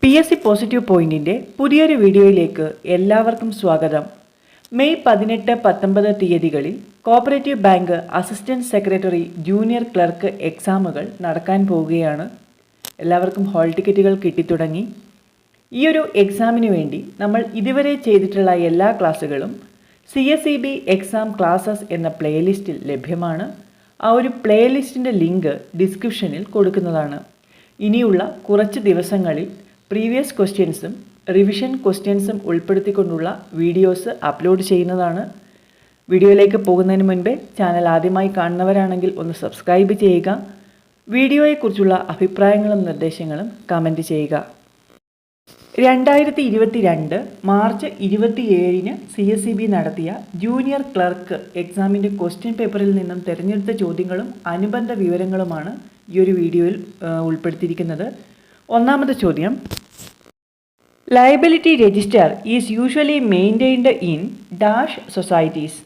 PSC positive പോയിന്റിൻ്റെ പുതിയൊരു വീഡിയോയിലേക്ക് എല്ലാവർക്കും സ്വാഗതം. മെയ് 18-19 തീയതികളിൽ cooperative bank assistant secretary junior clerk എക്സാമുകൾ നടക്കാൻ പോവുകയാണ്. എല്ലാവർക്കും ഹാൾ ടിക്കറ്റുകൾ കിട്ടിത്തുടങ്ങി. ഈ ഒരു എക്സാമിന് വേണ്ടി നമ്മൾ ഇതുവരെ ചെയ്തിട്ടുള്ള എല്ലാ ക്ലാസ്സുകളും CSEB എക്സാം ക്ലാസ്സസ് എന്ന പ്ലേലിസ്റ്റിൽ ലഭ്യമാണ്. ആ ഒരു പ്ലേലിസ്റ്റിൻ്റെ ലിങ്ക് ഡിസ്ക്രിപ്ഷനിൽ കൊടുക്കുന്നതാണ്. ഇനിയുള്ള കുറച്ച് ദിവസങ്ങളിൽ പ്രീവിയസ് ക്വസ്റ്റ്യൻസും റിവിഷൻ ക്വസ്റ്റ്യൻസും ഉൾപ്പെടുത്തിക്കൊണ്ടുള്ള വീഡിയോസ് അപ്ലോഡ് ചെയ്യുന്നതാണ്. വീഡിയോയിലേക്ക് പോകുന്നതിന് മുൻപേ ചാനൽ ആദ്യമായി കാണുന്നവരാണെങ്കിൽ ഒന്ന് സബ്സ്ക്രൈബ് ചെയ്യുക. വീഡിയോയെക്കുറിച്ചുള്ള അഭിപ്രായങ്ങളും നിർദ്ദേശങ്ങളും കമൻറ്റ് ചെയ്യുക. 2022 മാർച്ച് 27 CSEB നടത്തിയ ജൂനിയർ ക്ലർക്ക് എക്സാമിൻ്റെ ക്വസ്റ്റ്യൻ പേപ്പറിൽ നിന്നും തിരഞ്ഞെടുത്ത ചോദ്യങ്ങളും അനുബന്ധ വിവരങ്ങളുമാണ് ഈ ഒരു വീഡിയോയിൽ ഉൾപ്പെടുത്തിയിരിക്കുന്നത്. ഒന്നാമത്തെ ചോദ്യം, liability register is usually maintained in dash societies.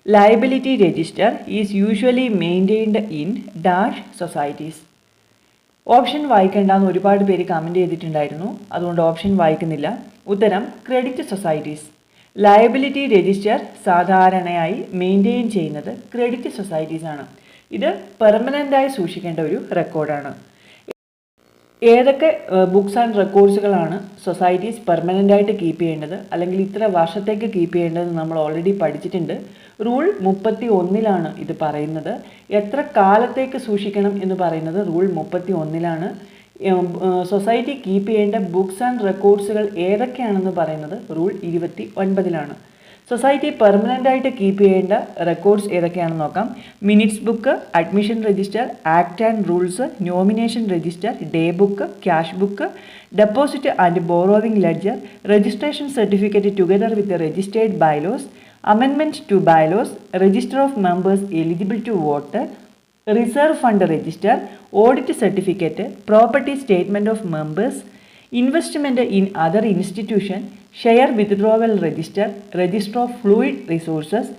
Liability register is usually maintained in dash societies. Option വായിക്കേണ്ടെന്ന് ഒരുപാട് പേര് കമൻറ്റ് ചെയ്തിട്ടുണ്ടായിരുന്നു, അതുകൊണ്ട് ഓപ്ഷൻ വായിക്കുന്നില്ല. ഉത്തരം ക്രെഡിറ്റ് സൊസൈറ്റീസ്. ലയബിലിറ്റി രജിസ്റ്റർ സാധാരണയായി മെയിൻറ്റെയിൻ ചെയ്യുന്നത് ക്രെഡിറ്റ് സൊസൈറ്റീസ് ആണ്. ഇത് പെർമനൻ്റായി സൂക്ഷിക്കേണ്ട ഒരു റെക്കോർഡാണ്. ഏതൊക്കെ ബുക്സ് ആൻഡ് റെക്കോർഡ്സുകളാണ് സൊസൈറ്റീസ് പെർമനൻ്റായിട്ട് കീപ്പ് ചെയ്യേണ്ടത്, അല്ലെങ്കിൽ ഇത്ര വർഷത്തേക്ക് കീപ്പ് ചെയ്യേണ്ടതെന്ന് നമ്മൾ ഓൾറെഡി പഠിച്ചിട്ടുണ്ട്. റൂൾ 31 ഇത് പറയുന്നത്. എത്ര കാലത്തേക്ക് സൂക്ഷിക്കണം എന്ന് പറയുന്നത് റൂൾ 31. സൊസൈറ്റി കീപ്പ് ചെയ്യേണ്ട ബുക്സ് ആൻഡ് റെക്കോർഡ്സുകൾ ഏതൊക്കെയാണെന്ന് പറയുന്നത് റൂൾ 29. സൊസൈറ്റി പെർമനൻ്റായിട്ട് കീപ്പ് ചെയ്യേണ്ട റെക്കോർഡ്സ് ഏതൊക്കെയാണെന്ന് നോക്കാം. Minutes book, admission register, act and rules, nomination register, day book, cash book, deposit and borrowing ledger, registration certificate together with registered bylaws, amendment to bylaws, register of members eligible to vote, reserve fund register, audit certificate, property statement of members, investment in other institution, share withdrawal register, register of fluid resources,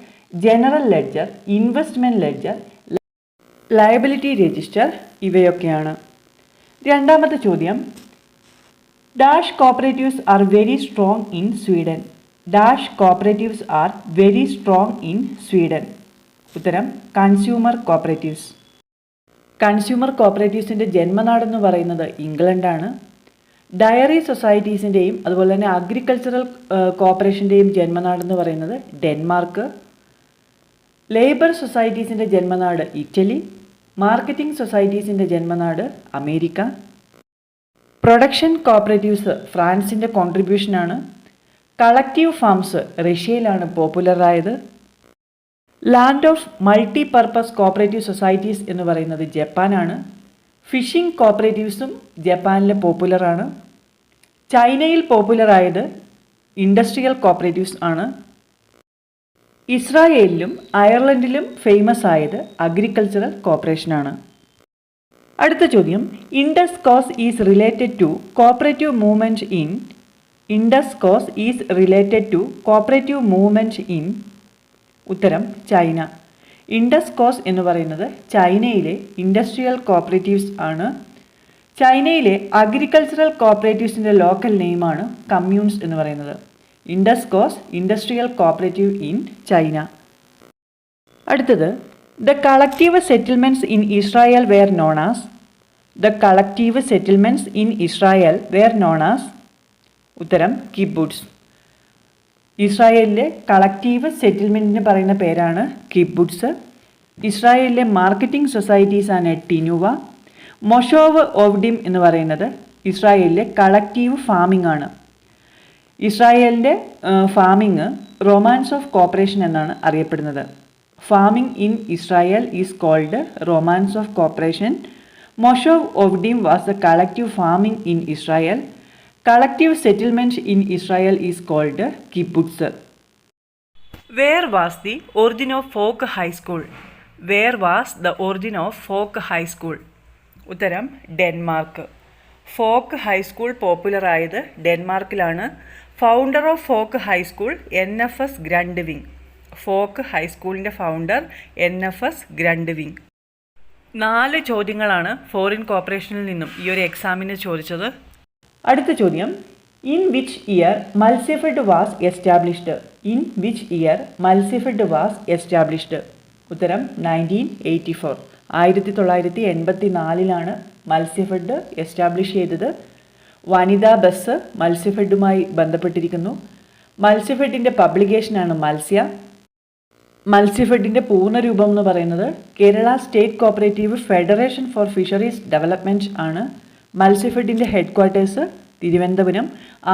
general ledger, investment ledger, liability register ഇവയൊക്കെയാണ്. രണ്ടാമത്തെ ചോദ്യം, dash cooperatives are very strong in Sweden. Dash cooperatives are very strong in Sweden. ഉത്തരം consumer cooperatives. Consumer കോപ്പറേറ്റീവ്സിൻ്റെ ജന്മനാടെന്ന് പറയുന്നത് ഇംഗ്ലണ്ടാണ്. Diary സൊസൈറ്റീസിൻ്റെയും അതുപോലെ തന്നെ agricultural കോർപ്പറേഷൻ്റെയും ജന്മനാടെന്ന് പറയുന്നത് ഡെൻമാർക്ക്. ലേബർ സൊസൈറ്റീസിൻ്റെ ജന്മനാട് ഇറ്റലി. മാർക്കറ്റിംഗ് സൊസൈറ്റീസിൻ്റെ ജന്മനാട് അമേരിക്ക. പ്രൊഡക്ഷൻ കോപ്പറേറ്റീവ്സ് ഫ്രാൻസിൻ്റെ കോൺട്രിബ്യൂഷനാണ്. കളക്റ്റീവ് ഫാംസ് റഷ്യയിലാണ് പോപ്പുലറായത്. Land of multipurpose cooperative societies എന്ന് പറയുന്നത് ജപ്പാനാണ്. ഫിഷിംഗ് കോപ്പറേറ്റീവ്സും ജപ്പാനിൽ പോപ്പുലറാണ്. ചൈനയിൽ പോപ്പുലറായത് ഇൻഡസ്ട്രിയൽ കോപ്പറേറ്റീവ്സ് ആണ്. ഇസ്രായേലിലും അയർലൻഡിലും ഫേമസ് ആയത് അഗ്രികൾച്ചറൽ കോർപ്പറേഷനാണ്. അടുത്ത ചോദ്യം, Indusco is related to cooperative movement in. Indusco is related to cooperative movement in. ഉത്തരം ചൈന. ഇൻഡസ് കോസ് എന്ന് പറയുന്നത് ചൈനയിലെ ഇൻഡസ്ട്രിയൽ കോപ്പറേറ്റീവ്സ് ആണ്. ചൈനയിലെ അഗ്രികൾച്ചറൽ കോപ്പറേറ്റീവ്സിൻ്റെ ലോക്കൽ നെയിമാണ് കമ്മ്യൂൺസ് എന്ന് പറയുന്നത്. Indusco industrial cooperative in China. അടുത്തത്, the collective settlements in Israel were known as. The collective settlements in Israel were known as. ഉത്തരം കിബുട്സ്. ഇസ്രായേലിലെ കളക്റ്റീവ് സെറ്റിൽമെൻറ്റിന് പറയുന്ന പേരാണ് കിബുട്സ്. ഇസ്രായേലിലെ മാർക്കറ്റിംഗ് സൊസൈറ്റീസാണ് ടിനുവ. മൊഷോവ് ഓവ്ഡിം എന്ന് പറയുന്നത് ഇസ്രായേലിലെ കളക്റ്റീവ് ഫാമിംഗ് ആണ്. ഇസ്രായേലിൻ്റെ ഫാമിംഗ് റൊമാൻസ് ഓഫ് കോപ്പറേഷൻ എന്നാണ് അറിയപ്പെടുന്നത്. Farming in Israel is called romance of cooperation. Moshav Ovdim was the collective farming in Israel. Collective settlement in Israel is called kibbutz. Where was the origin of folk high school? Where was the origin of folk high school? ഉത്തരം Denmark. Folk high school popular ആയത് ഡെൻമാർക്കിലാണ്. Founder of folk high school NFS Grundtvig. Folk ഹൈസ്കൂളിൻ്റെ founder NFS Grundtvig. 4 ചോദ്യങ്ങളാണ് foreign കോർപ്പറേഷനിൽ നിന്നും ഈ ഒരു എക്സാമിന് ചോദിച്ചത്. അടുത്ത ചോദ്യം, in which year Matsyafed was established? In which year Matsyafed was established? ഉത്തരം 1984. 1984 മത്സ്യഫെഡ് എസ്റ്റാബ്ലിഷ് ചെയ്തത്. വനിതാ ബസ് മത്സ്യഫെഡുമായി ബന്ധപ്പെട്ടിരിക്കുന്നു. മത്സ്യഫെഡിൻ്റെ പബ്ലിക്കേഷനാണ് മത്സ്യ. മത്സ്യഫെഡിൻ്റെ പൂർണ്ണരൂപം എന്ന് പറയുന്നത് Kerala state cooperative federation for fisheries development ആണ്. മത്സ്യഫെഡിൻ്റെ ഹെഡ്ക്വാർട്ടേഴ്സ് തിരുവനന്തപുരം.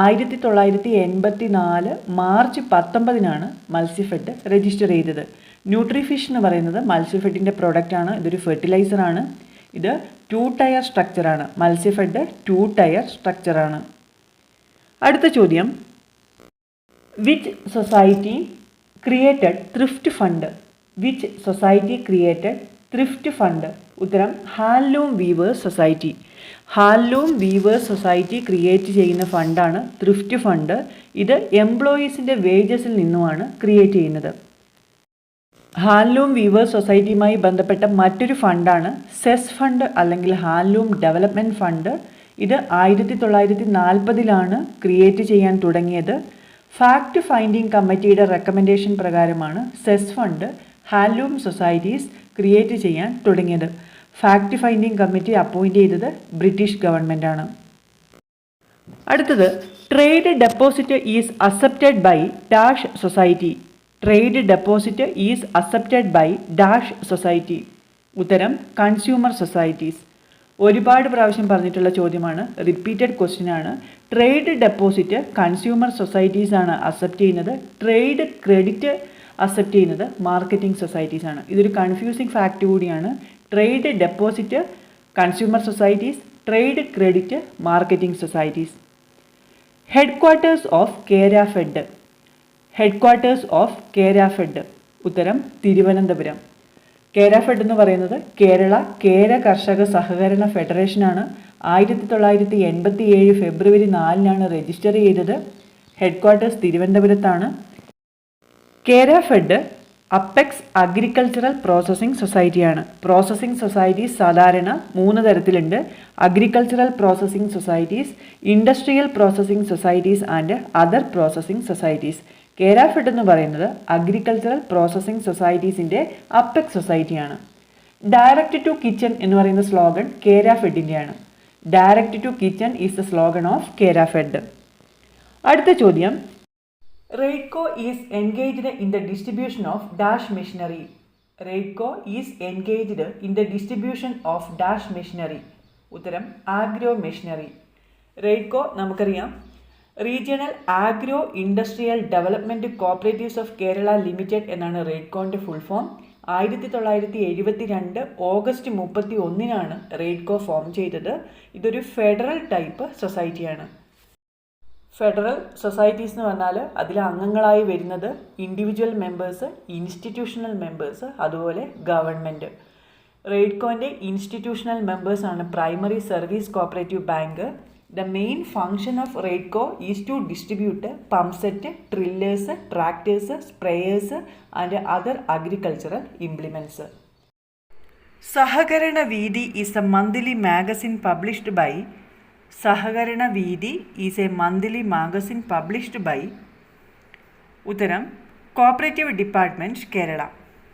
1984 മാർച്ച് 19 മത്സ്യഫെഡ് രജിസ്റ്റർ ചെയ്തത്. ന്യൂട്രിഫിഷ് എന്ന് പറയുന്നത് മത്സ്യഫെഡിൻ്റെ പ്രൊഡക്റ്റാണ്. ഇതൊരു ഫെർട്ടിലൈസറാണ്. ഇത് 2 ടയർ സ്ട്രക്ചറാണ്. മത്സ്യഫെഡ് 2 ടയർ സ്ട്രക്ചറാണ്. അടുത്ത ചോദ്യം, which society created thrift fund? Which society created thrift fund? ഉത്തരം handloom weavers society. Handloom weavers society create ചെയ്യുന്ന ഫണ്ടാണ് ത്രിഫ്റ്റ് ഫണ്ട്. ഇത് എംപ്ലോയീസിൻ്റെ വേജസിൽ നിന്നുമാണ് ക്രിയേറ്റ് ചെയ്യുന്നത്. ഹാൻഡ്ലൂം വീവേഴ്സ് സൊസൈറ്റിയുമായി ബന്ധപ്പെട്ട മറ്റൊരു ഫണ്ടാണ് സെസ് ഫണ്ട് അല്ലെങ്കിൽ ഹാൻഡ്ലൂം ഡെവലപ്മെൻറ്റ് ഫണ്ട്. ഇത് 1940 ക്രിയേറ്റ് ചെയ്യാൻ തുടങ്ങിയത്. ഫാക്ട് ഫൈൻഡിങ് കമ്മിറ്റിയുടെ റെക്കമെൻഡേഷൻ പ്രകാരമാണ് cess fund handloom societies create ചെയ്യാൻ തുടങ്ങിയത്. ഫാക്ട് ഫൈൻഡിങ് കമ്മിറ്റി അപ്പോയിൻ്റ് ചെയ്തത് ബ്രിട്ടീഷ് ഗവൺമെൻറ്റാണ്. അടുത്തത്, trade deposit is accepted by dash society. Trade deposit is accepted by dash society. ഉത്തരം കൺസ്യൂമർ സൊസൈറ്റീസ്. ഒരുപാട് പ്രാവശ്യം പറഞ്ഞിട്ടുള്ള ചോദ്യമാണ്, റിപ്പീറ്റഡ് ക്വസ്റ്റ്യൻ ആണ്. ട്രേഡ് ഡെപ്പോസിറ്റ് കൺസ്യൂമർ സൊസൈറ്റീസ് ആണ് അക്സെപ്റ്റ് ചെയ്യുന്നത്. ട്രേഡ് ക്രെഡിറ്റ് അക്സെപ്റ്റ് ചെയ്യുന്നത് മാർക്കറ്റിംഗ് സൊസൈറ്റീസ് ആണ്. ഇതൊരു കൺഫ്യൂസിങ് ഫാക്റ്റ് കൂടിയാണ്. Trade deposit consumer societies, trade credit marketing societies. Headquarters of Kerafed. Headquarters of Kerafed. ഉത്തരം തിരുവനന്തപുരം. കേരഫെഡ് എന്ന് പറയുന്നത് കേരള കേര കർഷക സഹകരണ ഫെഡറേഷനാണ്. 1987 ഫെബ്രുവരി 4 രജിസ്റ്റർ ചെയ്തത്. ഹെഡ്ക്വാർട്ടേഴ്സ് തിരുവനന്തപുരത്താണ്. കേരഫെഡ് അപ്പെക്സ് അഗ്രികൾച്ചറൽ പ്രോസസ്സിംഗ് സൊസൈറ്റിയാണ്. പ്രോസസ്സിംഗ് സൊസൈറ്റീസ് സാധാരണ 3 തരത്തിലുണ്ട്. Agricultural processing societies, industrial processing societies and other processing societies. Kerafed എന്ന് പറയുന്നത് അഗ്രികൾച്ചറൽ പ്രോസസ്സിംഗ് സൊസൈറ്റീസിൻ്റെ അപ്പെക്സ് സൊസൈറ്റിയാണ്. ഡയറക്റ്റ് ടു കിച്ചൺ എന്ന് പറയുന്ന സ്ലോഗൻ കേരഫെഡിൻ്റെയാണ്. Direct to kitchen is the slogan of Kerafed. അടുത്ത ചോദ്യം, Raidco is engaged in the distribution of dash machinery. Raidco is engaged in the distribution of dash machinery. ഉത്തരം ആഗ്രോ മെഷീനറി. റെയ്ഡ്കോ നമുക്കറിയാം, regional agro industrial development cooperatives of Kerala limited എന്നാണ് റെയ്ഡ്കോൻ്റെ full form. 1972 August 31 Raidco form ചെയ്തത്. ഇതൊരു federal type സൊസൈറ്റിയാണ്. Federal societies എന്ന് പറഞ്ഞാൽ അതിൽ അംഗങ്ങളായി വരുന്നത് ഇൻഡിവിജ്വൽ മെമ്പേഴ്സ്, ഇൻസ്റ്റിറ്റ്യൂഷണൽ മെമ്പേഴ്സ്, അതുപോലെ ഗവൺമെൻറ്. റെയ്ഡ്കോൻ്റെ ഇൻസ്റ്റിറ്റ്യൂഷണൽ മെമ്പേഴ്സാണ് primary service cooperative bank. The main function of REIDCO is to distribute pump set, trillers, tractors, sprayers and other agricultural implements. Sahakarana Veedi is a monthly magazine published by Sahakarana Veedi is a monthly magazine published by Uttaram Cooperative Department Kerala.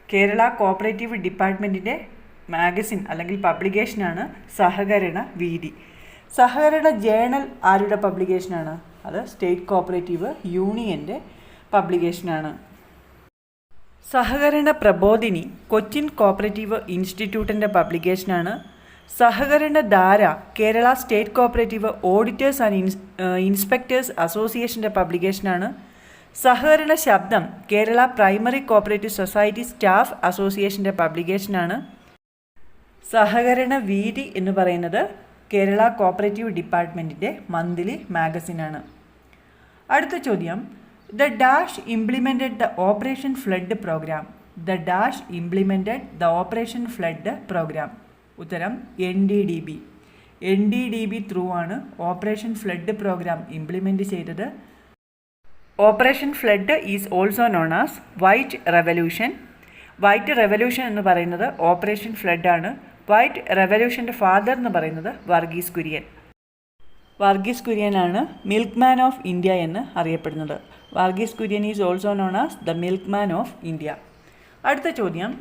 Kerala Cooperative Department magazine അല്ലെങ്കിൽ പബ്ലിക്കേഷനാണ് സഹകരണ വീതി. സഹകരണ journal ആരുടെ പബ്ലിക്കേഷനാണ്? അത് state cooperative യൂണിയൻ്റെ പബ്ലിക്കേഷനാണ്. സഹകരണ Prabodhini Cochin cooperative ഇൻസ്റ്റിറ്റ്യൂട്ടിൻ്റെ പബ്ലിക്കേഷനാണ്. Sahakarana Dhara Kerala state cooperative auditors and inspectors അസോസിയേഷൻ്റെ പബ്ലിക്കേഷനാണ്. Sahakarana Shabdam Kerala primary cooperative society staff അസോസിയേഷൻ്റെ പബ്ലിക്കേഷനാണ്. സഹകരണ വീതി എന്ന് പറയുന്നത് കേരള കോപ്പറേറ്റീവ് ഡിപ്പാർട്ട്മെൻറ്റിൻ്റെ മന്ത്ലി മാഗസിനാണ്. അടുത്ത ചോദ്യം, the dash implemented the operation flood programme. The dash implemented the operation flood programme. ഉത്തരം NDDB. NDDB ത്രൂ ആണ് ഓപ്പറേഷൻ ഫ്ലഡ് പ്രോഗ്രാം ഇംപ്ലിമെൻറ്റ് ചെയ്തത്. Operation flood is also known as white revolution. White revolution എന്ന് പറയുന്നത് operation flood ആണ്. White റെവല്യൂഷൻ്റെ father എന്ന് പറയുന്നത് വർഗീസ് കുര്യൻ. വർഗീസ് കുര്യനാണ് മിൽക്ക്മാൻ ഓഫ് ഇന്ത്യ എന്ന് അറിയപ്പെടുന്നത്. Varghese Kurien is also known as the milkman of India. അടുത്ത ചോദ്യം,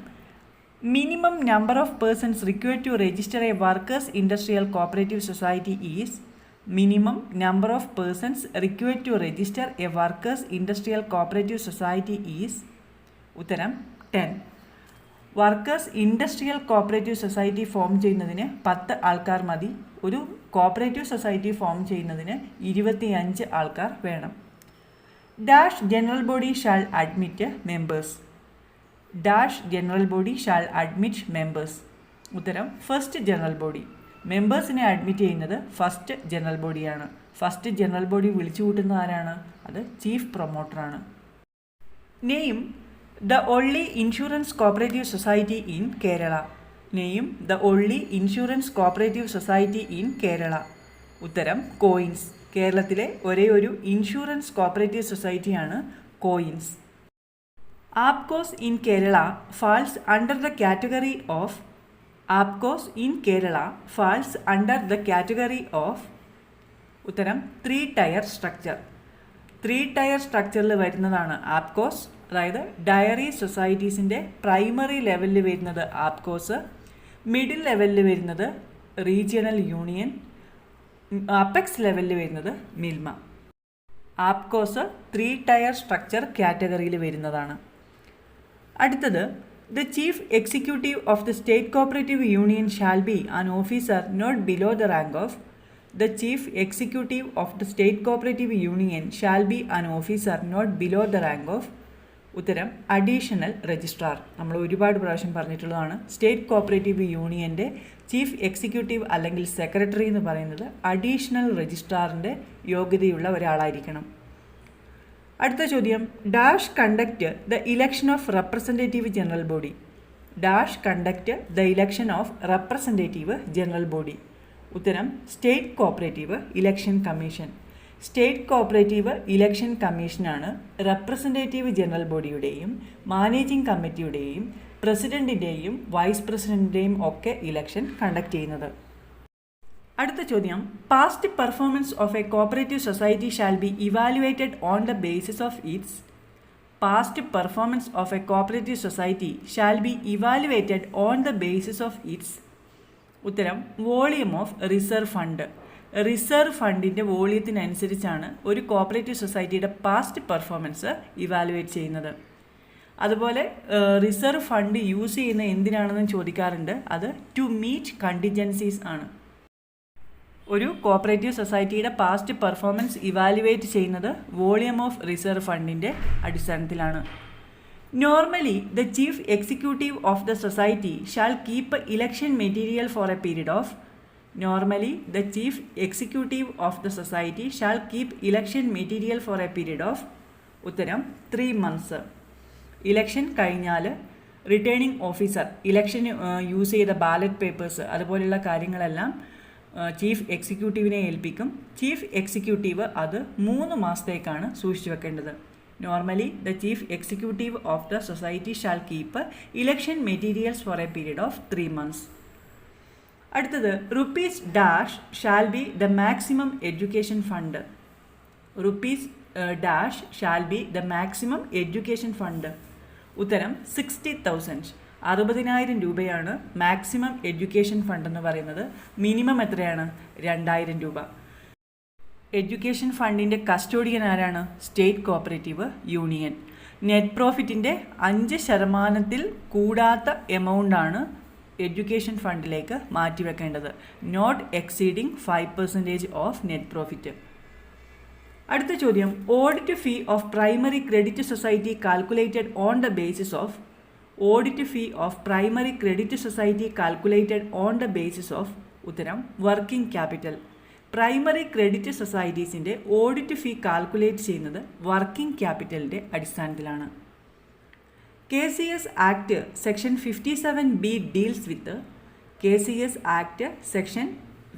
minimum number of persons required to register a workers industrial cooperative society is. Minimum number of persons required to register a workers industrial cooperative society is. ഉത്തരം 10. Workers industrial cooperative society form ചെയ്യുന്നതിന് 10 ആൾക്കാർ മതി. ഒരു cooperative society form ചെയ്യുന്നതിന് 25 ആൾക്കാർ വേണം. Dash general body shall admit members. Dash general body shall admit members. ഉത്തരം first general body. മെമ്പേഴ്സിനെ അഡ്മിറ്റ് ചെയ്യുന്നത് ഫസ്റ്റ് ജനറൽ ബോഡിയാണ്. ഫസ്റ്റ് ജനറൽ ബോഡി വിളിച്ചു കൂട്ടുന്നത് ആരാണ്? അത് ചീഫ് പ്രൊമോട്ടറാണ്. Name the only insurance cooperative society in Kerala. Name the only insurance cooperative society in Kerala. ഉത്തരം കോയിൻസ്. കേരളത്തിലെ ഒരേ ഒരു ഇൻഷുറൻസ് കോപ്പറേറ്റീവ് സൊസൈറ്റിയാണ് Coins. APCOS in Kerala falls under the category of. APCOS in Kerala falls under the category of. ഉത്തരം 3 ടയർ സ്ട്രക്ചർ. 3 ടയർ സ്ട്രക്ചറിൽ വരുന്നതാണ് ആപ്കോസ്. അതായത് diary സൊസൈറ്റീസിൻ്റെ primary ലെവലിൽ വരുന്നത് ആപ്കോസ്, മിഡിൽ ലെവലിൽ വരുന്നത് റീജിയണൽ യൂണിയൻ, അപ്പെക്സ് ലെവലിൽ വരുന്നത് മിൽമ. ആപ്കോസ് 3 ടയർ സ്ട്രക്ചർ കാറ്റഗറിയിൽ വരുന്നതാണ്. അടുത്തത്, the chief executive of the state cooperative union shall be an officer not below the rank of. The chief executive of the state cooperative union shall be an officer not below the rank of. ഉത്തരം additional registrar. നമ്മൾ ഒരുപാട് പ്രാവശ്യം പറഞ്ഞിട്ടുള്ളതാണ്. State cooperative യൂണിയൻ്റെ chief executive അല്ലെങ്കിൽ secretary എന്ന് പറയുന്നത് additional രജിസ്ട്രാറിൻ്റെ യോഗ്യതയുള്ള ഒരാളായിരിക്കണം. അടുത്ത ചോദ്യം, dash conduct the election of representative general body. Dash conduct the election of representative general body. ഉത്തരം state cooperative election commission. State cooperative election കമ്മീഷനാണ് റെപ്രസെൻറ്റേറ്റീവ് ജനറൽ ബോഡിയുടെയും മാനേജിംഗ് കമ്മിറ്റിയുടെയും പ്രസിഡൻറ്റിൻ്റെയും വൈസ് പ്രസിഡൻറ്റിൻ്റെയും ഒക്കെ ഇലക്ഷൻ കണ്ടക്ട് ചെയ്യുന്നത്. അടുത്ത ചോദ്യം, past performance of a cooperative society shall be evaluated on the basis of its. Past performance of a cooperative society shall be evaluated on the basis of its. ഉത്തരം volume of reserve fund. Reserve ഫണ്ടിൻ്റെ വോളിയത്തിനനുസരിച്ചാണ് ഒരു cooperative സൊസൈറ്റിയുടെ past performance evaluate ചെയ്യുന്നത്. അതുപോലെ reserve fund use ചെയ്യുന്ന എന്തിനാണെന്ന് ചോദിക്കാറുണ്ട്. അത് ടു മീറ്റ് കണ്ടിജൻസീസ് ആണ്. ഒരു കോപ്പറേറ്റീവ് സൊസൈറ്റിയുടെ പാസ്റ്റ് പെർഫോമൻസ് ഇവാലുവേറ്റ് ചെയ്യുന്നത് വോളിയം ഓഫ് റിസർവ് ഫണ്ടിൻ്റെ അടിസ്ഥാനത്തിലാണ്. Normally the chief executive of the society shall keep election material for a period of. Normally, the chief executive of the society shall keep election material for a period of. ഉത്തരം 3 months. Election കഴിഞ്ഞാൽ returning officer ഇലക്ഷന് use ചെയ്ത ballot papers അതുപോലെയുള്ള കാര്യങ്ങളെല്ലാം chief എക്സിക്യൂട്ടീവിനെ ഏൽപ്പിക്കും. Chief executive അത് 3 മാസത്തേക്കാണ് സൂക്ഷിച്ചു വെക്കേണ്ടത്. Normally the chief executive of the society shall keep election materials four a period of 3 months. അടുത്തത്, rupees dash shall be the maximum education fund. Rupees dash shall be the maximum education fund. ഉത്തരം 60,000. 60,000 രൂപയാണ് maximum education fund എന്ന് പറയുന്നത്. Minimum എത്രയാണ്? 2,000 രൂപ. Education ഫണ്ടിൻ്റെ custodian ആരാണ്? State cooperative union. Net പ്രോഫിറ്റിൻ്റെ 5% കൂടാത്ത എമൗണ്ടാണ് എഡ്യൂക്കേഷൻ ഫണ്ടിലേക്ക് മാറ്റിവെക്കേണ്ടത്. Not exceeding 5% of net profit. അടുത്ത ചോദ്യം, audit fee of primary credit society calculated on the basis of. Audit fee of primary credit society calculated on the basis of. ഉത്തരം working capital. Primary credit സൊസൈറ്റീസിൻ്റെ audit fee calculate ചെയ്യുന്നത് working ക്യാപിറ്റലിൻ്റെ അടിസ്ഥാനത്തിലാണ്. KCS Act Section 57B deals with. KCS Act Section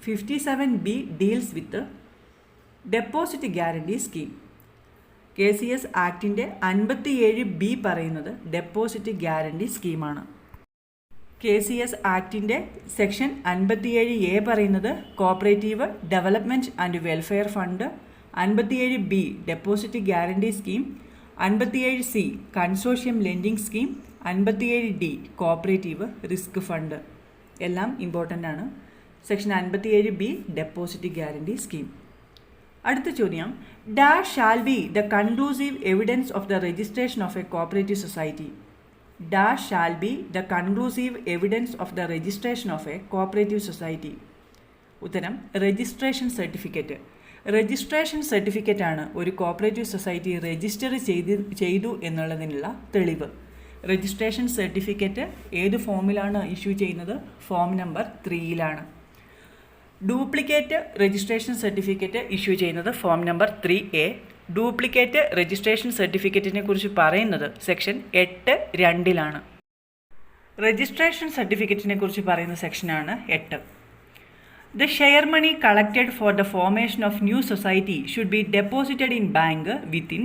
57B deals with Deposit Guarantee Scheme. KCS ആക്ടിൻ്റെ 57B പറയുന്നത് deposit guarantee സ്കീമാണ്. KCS ആക്ടിൻ്റെ section 57A പറയുന്നത് cooperative development and welfare fund, 57B deposit guarantee scheme, 57C consortium lending scheme, 57D cooperative risk fund എല്ലാം important ആണ്. Section 57B deposit guarantee scheme. അടുത്ത ചോദ്യം, dash shall be the conclusive evidence of the registration of a cooperative society. Dash shall be the conclusive evidence of the registration of a cooperative society. ഉത്തരം registration certificate. Registration certificate ആണ് ഒരു cooperative society register ചെയ്തു എന്നുള്ളതിനുള്ള തെളിവ്. Registration certificate ഏത് ഫോമിലാണ് issue ചെയ്യുന്നത്? Form number 3 duplicate registration certificate issue ചെയ്യുന്നത് form number 3A. Duplicate registration സർട്ടിഫിക്കറ്റിനെ കുറിച്ച് പറയുന്നത് സെക്ഷൻ 8(2) രജിസ്ട്രേഷൻ സർട്ടിഫിക്കറ്റിനെ കുറിച്ച് പറയുന്ന സെക്ഷനാണ് 8. The share money collected for the formation of new society should be deposited in bank within.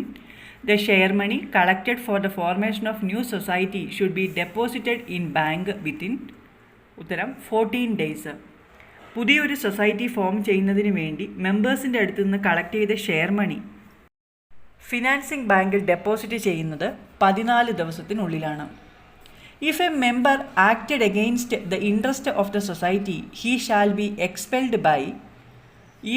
The share money collected for the formation of new society should be deposited in bank within. ഉത്തരം 14 days. പുതിയൊരു society form ചെയ്യുന്നതിന് വേണ്ടി മെമ്പേഴ്സിൻ്റെ അടുത്ത് നിന്ന് collect ചെയ്ത share മണി financing ബാങ്കിൽ deposit ചെയ്യുന്നത് 14 ദിവസത്തിനുള്ളിലാണ്. If a member acted against the interest of the society, he shall be expelled by.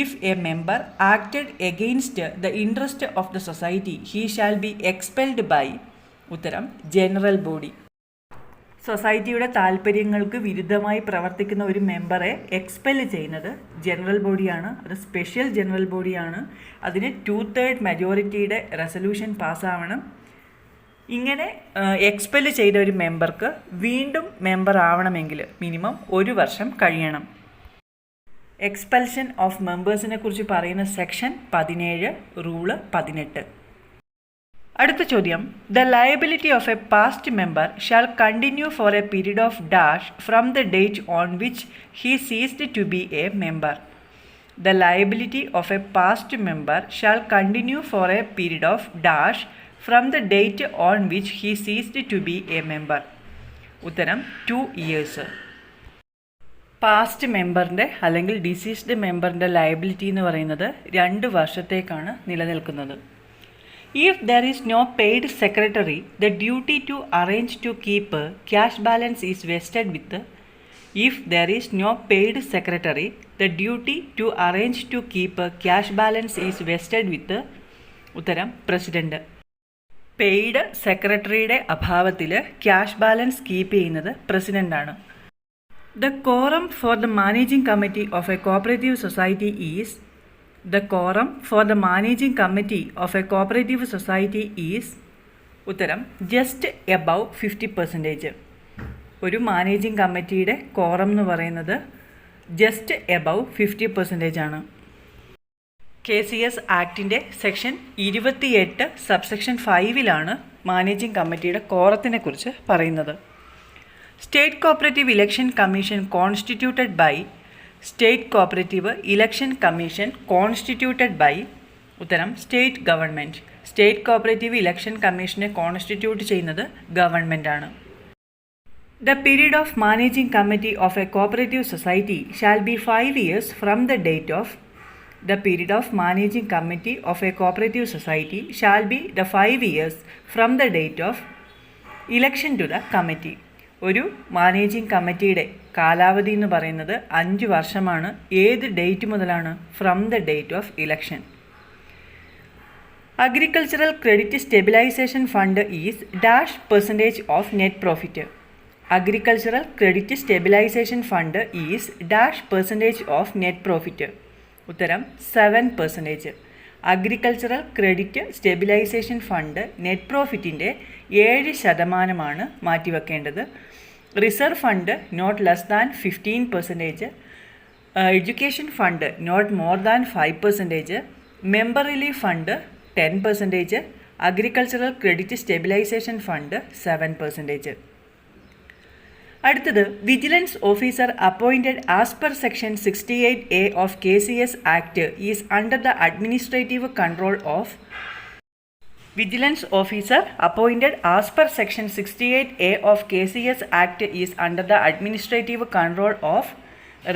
If a member acted against the interest of the society, he shall be expelled by. ഉത്തരം general body. സൊസൈറ്റിയുടെ താല്പര്യങ്ങൾക്ക് വിരുദ്ധമായി പ്രവർത്തിക്കുന്ന ഒരു മെമ്പറെ expel ചെയ്യുന്നത് general ബോഡിയാണ്. അത് സ്പെഷ്യൽ ജനറൽ ബോഡിയാണ്. അതിന് 2/3 മെജോറിറ്റിയുടെ റെസൊല്യൂഷൻ പാസ്സാവണം. ഇങ്ങനെ എക്സ്പെൽ ചെയ്ത ഒരു മെമ്പർക്ക് വീണ്ടും മെമ്പർ ആവണമെങ്കിൽ മിനിമം 1 വർഷം കഴിയണം. എക്സ്പെൽഷൻ ഓഫ് മെമ്പേഴ്സിനെ കുറിച്ച് പറയുന്ന സെക്ഷൻ 17, റൂള് 18. അടുത്ത ചോദ്യം, the liability of a past member shall continue for a period of dash from the date on which he ceased to be a member. The liability of a past member shall continue for a period of dash from the date on which he ceased to be a member. ഉത്തരം 2 years. Past മെമ്പറിൻ്റെ അല്ലെങ്കിൽ diseased മെമ്പറിൻ്റെ liability എന്ന് പറയുന്നത് 2 വർഷത്തേക്കാണ് നിലനിൽക്കുന്നത്. If there is no paid secretary, the duty to arrange to keep cash balance is vested with. If there is no paid secretary, the duty to arrange to keep cash balance is vested with. ഉത്തരം president. Paid സെക്രട്ടറിയുടെ അഭാവത്തിൽ cash balance keep ചെയ്യുന്നത് പ്രസിഡൻ്റാണ്. The quorum for the managing committee of a cooperative society is. The quorum for the managing committee of a cooperative society is. ഉത്തരം just above 50%. ഒരു managing കമ്മിറ്റിയുടെ quorum എന്ന് പറയുന്നത് just above 50% ആണ്. KCS ആക്ടിൻ്റെ section 28 subsection 5 managing കമ്മിറ്റിയുടെ കോറത്തിനെ കുറിച്ച് പറയുന്നത്. State cooperative election commission constituted by. State cooperative election commission constituted by. ഉത്തരം state government. State cooperative election കമ്മീഷനെ കോൺസ്റ്റിറ്റ്യൂട്ട് ചെയ്യുന്നത് ഗവൺമെൻറ് ആണ്. The period of managing committee of a cooperative society shall be 5 years from the date of. The period of managing committee of a cooperative society shall be the 5 years from the date of election to the committee. ഒരു managing കമ്മിറ്റിയുടെ കാലാവധി എന്ന് പറയുന്നത് 5 വർഷമാണ്. ഏത് date മുതലാണ്? From the date of election. Agricultural credit stabilization fund is dash percentage of net profit. Agricultural credit stabilization fund is dash percentage of net profit. ഉത്തരം 7%. Agricultural credit stabilization fund net പ്രോഫിറ്റിൻ്റെ 7% മാറ്റിവെക്കേണ്ടത്. Reserve fund not less than 15%. Education fund not more than 5%. Member relief fund 10%. Agricultural credit stabilization fund 7%. അടുത്തത്, vigilance officer appointed as per section 68A of KCS act is under the administrative control of. Vigilance officer appointed as per section 68A of KCS Act is under the administrative control of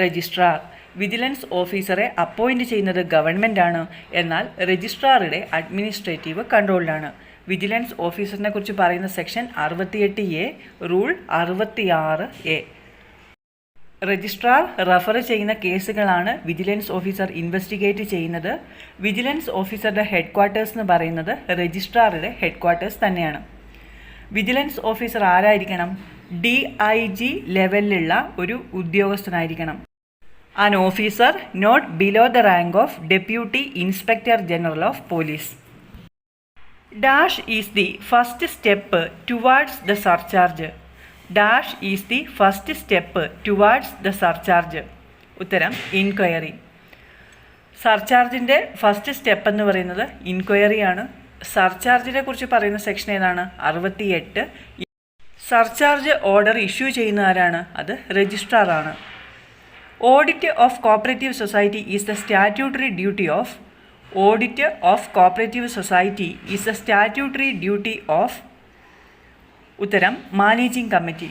registrar. Vigilance ഓഫീസറെ appoint ചെയ്യുന്നത് ഗവൺമെൻറ്റാണ്, എന്നാൽ രജിസ്ട്രാറുടെ administrative കൺട്രോളിലാണ്. Vigilance ഓഫീസറിനെ കുറിച്ച് പറയുന്ന section 68A, rule 66A. Registrar refer ചെയ്യുന്ന കേസുകളാണ് vigilance officer investigate ചെയ്യുന്നത്. Vigilance ഓഫീസറുടെ headquarters എന്ന് പറയുന്നത് രജിസ്ട്രാറുടെ ഹെഡ് ക്വാർട്ടേഴ്സ് തന്നെയാണ്. വിജിലൻസ് ഓഫീസർ ആരായിരിക്കണം? DIG ലെവലിലുള്ള ഒരു ഉദ്യോഗസ്ഥനായിരിക്കണം. An officer not below the rank of Deputy Inspector General of Police. Dash is the first step towards the surcharge. Dash is the first step towards the surcharge. ഉത്തരം inquiry. സർചാർജിൻ്റെ first step എന്ന് പറയുന്നത് ഇൻക്വയറിയാണ്. സർചാർജിനെ കുറിച്ച് പറയുന്ന section ഏതാണ്? 68. Surcharge order issue ചെയ്യുന്ന ആരാണ്? അത് രജിസ്ട്രാറാണ്. Audit of cooperative society is the statutory duty of ഉത്തരം മാനേജിംഗ് കമ്മിറ്റി.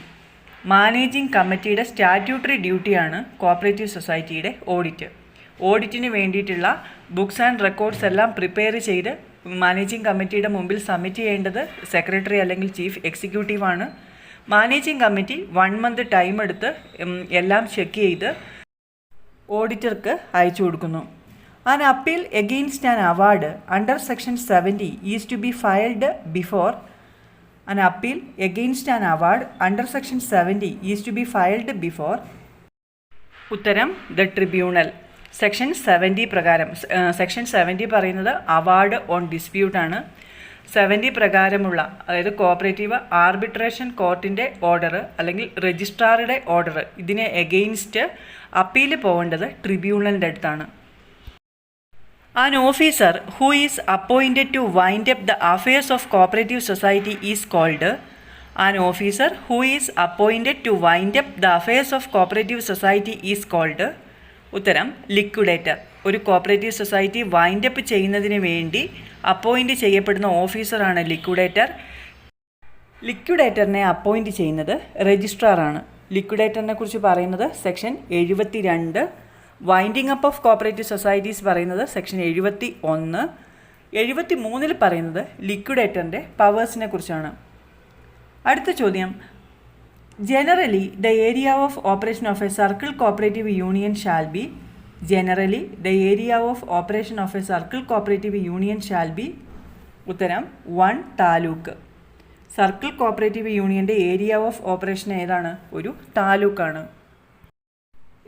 മാനേജിംഗ് കമ്മിറ്റിയുടെ സ്റ്റാറ്റ്യൂട്ടറി ഡ്യൂട്ടിയാണ് കോപ്പറേറ്റീവ് സൊസൈറ്റിയുടെ ഓഡിറ്റ്. ഓഡിറ്റിന് വേണ്ടിയിട്ടുള്ള ബുക്സ് ആൻഡ് റെക്കോർഡ്സ് എല്ലാം പ്രിപ്പയർ ചെയ്ത് മാനേജിംഗ് കമ്മിറ്റിയുടെ മുമ്പിൽ സബ്മിറ്റ് ചെയ്യേണ്ടത് സെക്രട്ടറി അല്ലെങ്കിൽ ചീഫ് എക്സിക്യൂട്ടീവാണ്. മാനേജിംഗ് കമ്മിറ്റി 1 month ടൈം എടുത്ത് എല്ലാം ചെക്ക് ചെയ്ത് ഓഡിറ്റർക്ക് അയച്ചു കൊടുക്കുന്നു. An appeal against an award under section 70 is to be filed before ഉത്തരം ദ ട്രിബ്യൂണൽ. സെക്ഷൻ 70 പ്രകാരം. സെക്ഷൻ 70 പറയുന്നത് അവാർഡ് ഓൺ ഡിസ്പ്യൂട്ടാണ്. 70 പ്രകാരമുള്ള, അതായത് കോപ്പറേറ്റീവ് ആർബിട്രേഷൻ കോർട്ടിൻ്റെ ഓർഡർ അല്ലെങ്കിൽ രജിസ്ട്രാറുടെ ഓർഡർ, ഇതിനെ എഗെയിൻസ്റ്റ് അപ്പീൽ പോകേണ്ടത് ട്രിബ്യൂണലിൻ്റെ അടുത്താണ്. An officer who is appointed to wind up the affairs of cooperative society is called ഉത്തരം ലിക്വിഡേറ്റർ. ഒരു കോപ്പറേറ്റീവ് സൊസൈറ്റി വൈൻഡ് അപ്പ് ചെയ്യുന്നതിന് വേണ്ടി അപ്പോയിൻറ്റ് ചെയ്യപ്പെടുന്ന ഓഫീസറാണ് ലിക്വിഡേറ്റർ. ലിക്വിഡേറ്ററിനെ അപ്പോയിൻറ്റ് ചെയ്യുന്നത് രജിസ്ട്രാറാണ്. ലിക്വിഡേറ്ററിനെ കുറിച്ച് പറയുന്നത് section 72. Winding up of cooperative societies പറയുന്നത് സെക്ഷൻ 71. 73 പറയുന്നത് ലിക്വിഡേറ്ററിൻ്റെ പവേഴ്സിനെ കുറിച്ചാണ്. അടുത്ത ചോദ്യം, generally the area of operation of A circle cooperative union shall B ഉത്തരം 1 താലൂക്ക്. സർക്കിൾ കോപ്പറേറ്റീവ് യൂണിയൻ്റെ ഏരിയ ഓഫ് ഓപ്പറേഷൻ ഏതാണ്? ഒരു താലൂക്കാണ്.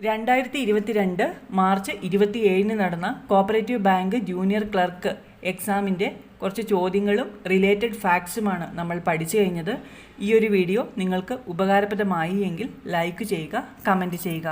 2022 മാർച്ച് 27 നടന്ന കോപ്പറേറ്റീവ് ബാങ്ക് ജൂനിയർ ക്ലർക്ക് എക്സാമിൻ്റെ കുറച്ച് ചോദ്യങ്ങളും റിലേറ്റഡ് ഫാക്ട്സുമാണ് നമ്മൾ പഠിച്ചു കഴിഞ്ഞത്. ഈ ഒരു വീഡിയോ നിങ്ങൾക്ക് ഉപകാരപ്രദമായി എങ്കിൽ ലൈക്ക് ചെയ്യുക, കമൻറ്റ് ചെയ്യുക.